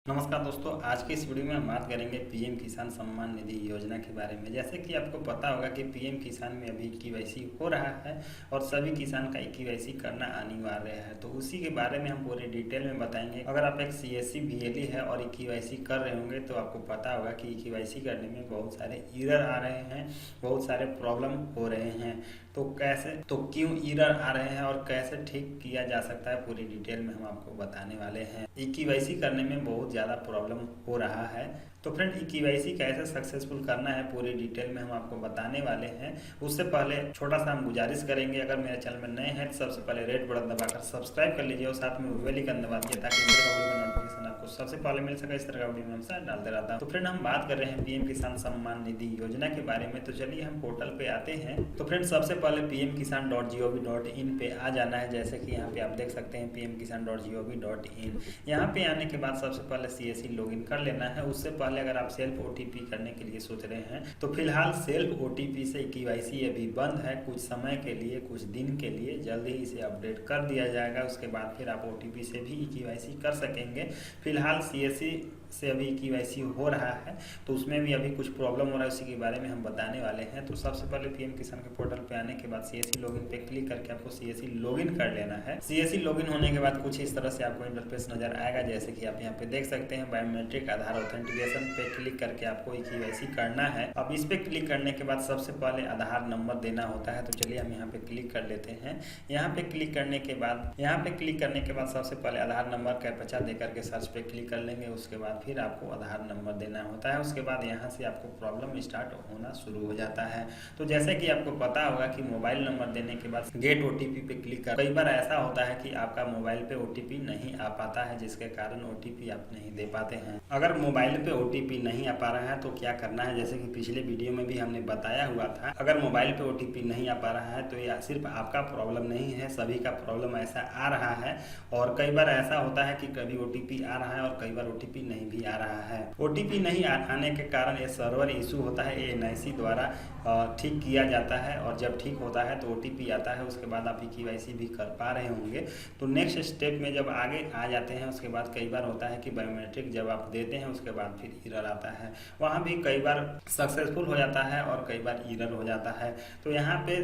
नमस्कार दोस्तों, आज की इस वीडियो में हम बात करेंगे पीएम किसान सम्मान निधि योजना के बारे में। जैसे कि आपको पता होगा कि पीएम किसान में अभी केवाईसी हो रहा है और सभी किसान का केवाईसी करना अनिवार्य है, तो उसी के बारे में हम पूरे डिटेल में बताएंगे। अगर आप एक सीएससी बीएलई है और केवाईसी कर रहे होंगे तो आपको पता होगा कि केवाईसी करने में बहुत सारे एरर आ रहे हैं, बहुत सारे प्रॉब्लम हो रहे हैं। तो क्यों एरर आ रहे हैं और कैसे ठीक किया जा सकता है, पूरी डिटेल में हम आपको बताने वाले हैं। केवाईसी करने में बहुत ज़्यादा प्रॉब्लम हो रहा है, तो फ्रेंड केवाईसी कैसे सक्सेसफुल करना है पूरी डिटेल में हम आपको बताने वाले हैं। उससे पहले छोटा सा हम गुजारिश करेंगे, अगर मेरे चैनल में नए हैं तो सबसे पहले रेड बटन दबाकर सब्सक्राइब कर लीजिए और साथ में बेल आइकन दबा दीजिए ताकि इस तरह का वीडियो का नोटिफिकेशन आपको सबसे पहले मिल सके। इस तरह का वीडियो में हम डालते रहता हूँ। तो फ्रेंड हम बात कर रहे हैं पीएम किसान सम्मान निधि योजना के बारे में, तो चलिए हम पोर्टल पे आते हैं। तो फ्रेंड सबसे पहले pmkisan.gov.in पे आ जाना है। जैसे कि यहाँ पे आप देख सकते हैं pmkisan.gov.in। यहाँ पे आने के बाद सबसे पहले सीएससी लॉगिन कर लेना है। उससे पहले अगर आप सेल्फ ओटीपी करने के लिए सोच रहे हैं तो फिलहाल सेल्फ ओटीपी से केवाईसी अभी बंद है कुछ समय के लिए, कुछ दिन के लिए। जल्दी ही इसे अपडेट कर दिया जाएगा, उसके बाद फिर आप ओटीपी से भी केवाईसी कर सकेंगे। फिलहाल सीएससी से अभी केवाईसी हो रहा है तो उसमें भी अभी कुछ प्रॉब्लम हो रहा है, उसी के बारे में हम बताने वाले हैं। तो सबसे पहले पीएम किसान के पोर्टल पे आने के बाद सीएससी लॉगिन पे क्लिक करके आपको सीएससी लॉगिन कर लेना है। सीएससी लॉगिन होने के बाद कुछ इस तरह से आपको इंटरफेस नजर आएगा। जैसे कि आप यहाँ पे देख सकते हैं बायोमेट्रिक आधार ऑथेंटिकेशन पे क्लिक करके आपको केवाईसी करना है। अब इस पे क्लिक करने के बाद सबसे पहले आधार नंबर देना होता है, तो चलिए हम यहाँ पे क्लिक कर लेते हैं। यहाँ पे क्लिक करने के बाद सबसे पहले आधार नंबर कैप्चा दे करके सर्च पे क्लिक कर लेंगे। उसके बाद फिर आपको आधार नंबर देना होता है। उसके बाद यहाँ से आपको प्रॉब्लम स्टार्ट होना शुरू हो जाता है। तो जैसे कि आपको पता होगा कि मोबाइल नंबर देने के बाद गेट ओटीपी पे क्लिक कर, कई बार ऐसा होता है कि आपका मोबाइल पे ओटीपी नहीं आ पाता है, जिसके कारण ओटीपी आप नहीं दे पाते हैं। अगर मोबाइल पे ओटीपी नहीं आ पा रहा है तो क्या करना है, जैसे कि पिछले वीडियो में भी हमने बताया हुआ था। अगर मोबाइल पे ओटीपी नहीं आ पा रहा है तो यह सिर्फ आपका प्रॉब्लम नहीं है, सभी का प्रॉब्लम ऐसा आ रहा है। और कई बार ऐसा होता है कि कभी ओटीपी आ रहा है और कई बार ओटीपी नहीं भी आ रहा है। ओटीपी नहीं आने के कारण ये सर्वर इशू होता है, ये एनआईसी द्वारा ठीक किया जाता है। और जब ठीक होता है तो ओटीपी आता है, उसके बाद आप केवाईसी भी कर पा रहे होंगे। तो नेक्स्ट स्टेप में जब आगे आ जाते हैं उसके बाद कई बार होता है कि बायोमेट्रिक जब आप देते हैं उसके बाद फिर एरर आता है, वहाँ भी कई बार सक्सेसफुल हो जाता है और कई बार एरर हो जाता है। तो यहाँ पे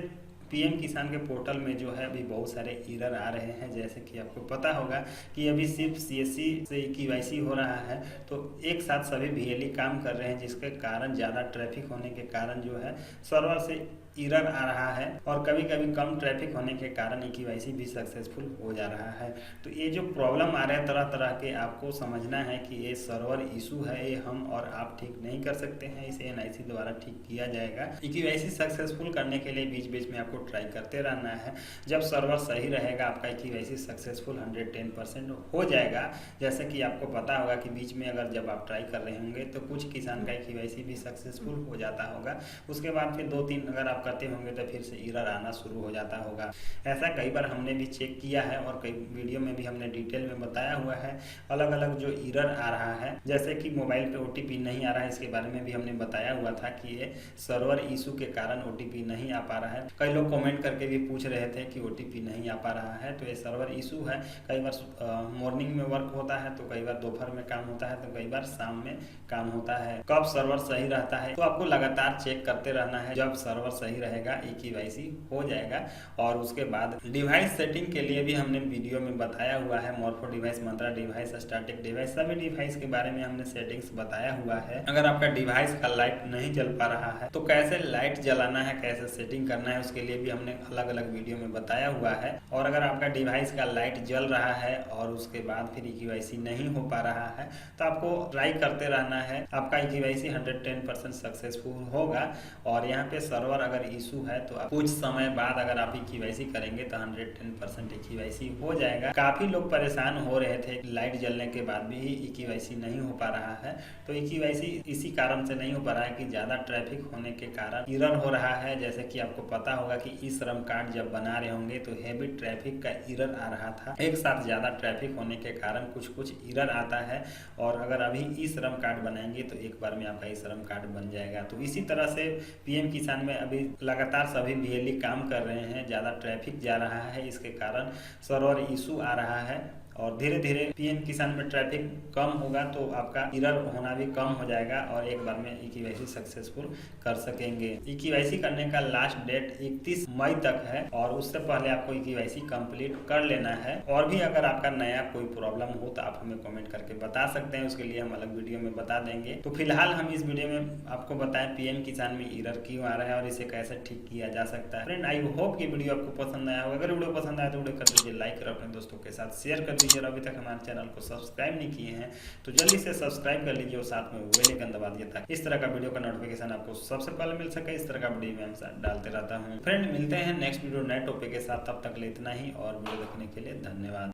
पीएम किसान के पोर्टल में जो है अभी बहुत सारे एरर आ रहे हैं। जैसे कि आपको पता होगा कि अभी सिर्फ सीएससी से केवाईसी हो रहा है, तो एक साथ सभी बीएलई काम कर रहे हैं, जिसके कारण ज़्यादा ट्रैफिक होने के कारण जो है सर्वर से एरर आ रहा है। और कभी कभी कम ट्रैफिक होने के कारण केवाईसी भी सक्सेसफुल हो जा रहा है। तो ये जो प्रॉब्लम आ रहे हैं तरह तरह के, आपको समझना है कि ये सर्वर इशू है, ये हम और आप ठीक नहीं कर सकते हैं, इसे एनआईसी द्वारा ठीक किया जाएगा। केवाईसी सक्सेसफुल करने के लिए बीच बीच में आपको ट्राई करते रहना है। जब सर्वर सही रहेगा आपका केवाईसी सक्सेसफुल 110% हो जाएगा। जैसे कि आपको पता होगा कि बीच में अगर जब आप ट्राई कर रहे होंगे तो कुछ किसान का केवाईसी भी सक्सेसफुल हो जाता होगा, उसके बाद फिर 2-3 अगर आप करते होंगे तो फिर से एरर आना शुरू हो जाता होगा। ऐसा कई बार हमने भी चेक किया है और कई वीडियो में भी हमने डिटेल में बताया हुआ है अलग अलग जो एरर आ रहा है। जैसे कि मोबाइल पे ओटीपी नहीं आ रहा है, इसके बारे में भी हमने बताया हुआ था कि ये सर्वर इशू के कारण ओटीपी नहीं आ पा रहा है। कई लोग कमेंट करके भी पूछ रहे थे कि ओटीपी नहीं आ पा रहा है, तो ये सर्वर इशू है। कई बार मॉर्निंग में वर्क होता है, तो कई बार दोपहर में काम होता है, तो कई बार शाम में काम होता है। कब सर्वर सही रहता है तो आपको लगातार चेक करते रहना है। जब सर्वर सही रहेगा केवाईसी हो जाएगा। और उसके बाद डिवाइस सेटिंग के लिए भी हमने वीडियो में बताया हुआ है। मॉर्फो डिवाइस, मंत्रा डिवाइस, स्टैटिक डिवाइस, सभी डिवाइस के बारे में हमने सेटिंग्स बताया हुआ है। अगर आपका डिवाइस का लाइट नहीं जल पा रहा है तो कैसे लाइट जलाना है, कैसे सेटिंग करना है, उसके लिए भी हमने अलग अलग वीडियो में बताया हुआ है। और अगर आपका डिवाइस का लाइट जल रहा है और उसके बाद फिर केवाईसी नहीं हो पा रहा है तो आपको ट्राई करते रहना है, आपका केवाईसी 110% सक्सेसफुल होगा। और यहाँ पे सर्वर अगर इशू है तो कुछ समय बाद अगर आप केवाईसी करेंगे तो 110% केवाईसी हो जाएगा। काफी लोग परेशान हो रहे थे लाइट जलने के बाद भी केवाईसी नहीं हो पा रहा है, तो केवाईसी इसी कारण से नहीं हो पा रहा है कि ज्यादा ट्रैफिक होने के कारण एरर हो रहा है। जैसे कि आपको पता होगा कि ई श्रम कार्ड जब बना रहे होंगे तो हेवी ट्रैफिक का एरर आ रहा था, एक साथ ज्यादा ट्रैफिक होने के कारण कुछ एरर आता है। और अगर अभी ई श्रम कार्ड बनाएंगे तो एक बार में आपका ई श्रम कार्ड बन जाएगा। तो इसी तरह से पीएम किसान में अभी लगातार सभी बीएलई काम कर रहे हैं, ज़्यादा ट्रैफिक जा रहा है, इसके कारण सर्वर इशू आ रहा है। और धीरे धीरे पीएम किसान में ट्रैफिक कम होगा तो आपका एरर होना भी कम हो जाएगा और एक बार में ई-केवाईसी सक्सेसफुल कर सकेंगे। ई-केवाईसी करने का लास्ट डेट 31 मई तक है और उससे पहले आपको ई-केवाईसी कंप्लीट कर लेना है। और भी अगर आपका नया कोई प्रॉब्लम हो तो आप हमें कमेंट करके बता सकते हैं, उसके लिए हम अलग वीडियो में बता देंगे। तो फिलहाल हम इस वीडियो में आपको बताएं पीएम किसान में एरर क्यों आ रहा है और इसे कैसे ठीक किया जा सकता है। फ्रेंड, आई होप कि वीडियो आपको पसंद आया होगा। अगर वीडियो पसंद आया तो वीडियो कर दीजिए लाइक और अपने दोस्तों के साथ शेयर कर दीजिए। और अभी तक हमारे चैनल को सब्सक्राइब नहीं किए हैं तो जल्दी से सब्सक्राइब कर लीजिए और साथ में बेल आइकन दबा दिए ताकि इस तरह का वीडियो का नोटिफिकेशन आपको सबसे पहले मिल सके। इस तरह का वीडियो मैं हमेशा डालते रहता हूँ। फ्रेंड, मिलते हैं नेक्स्ट वीडियो नए टॉपिक के साथ, तब तक के लिए इतना ही और वीडियो देखने के लिए धन्यवाद।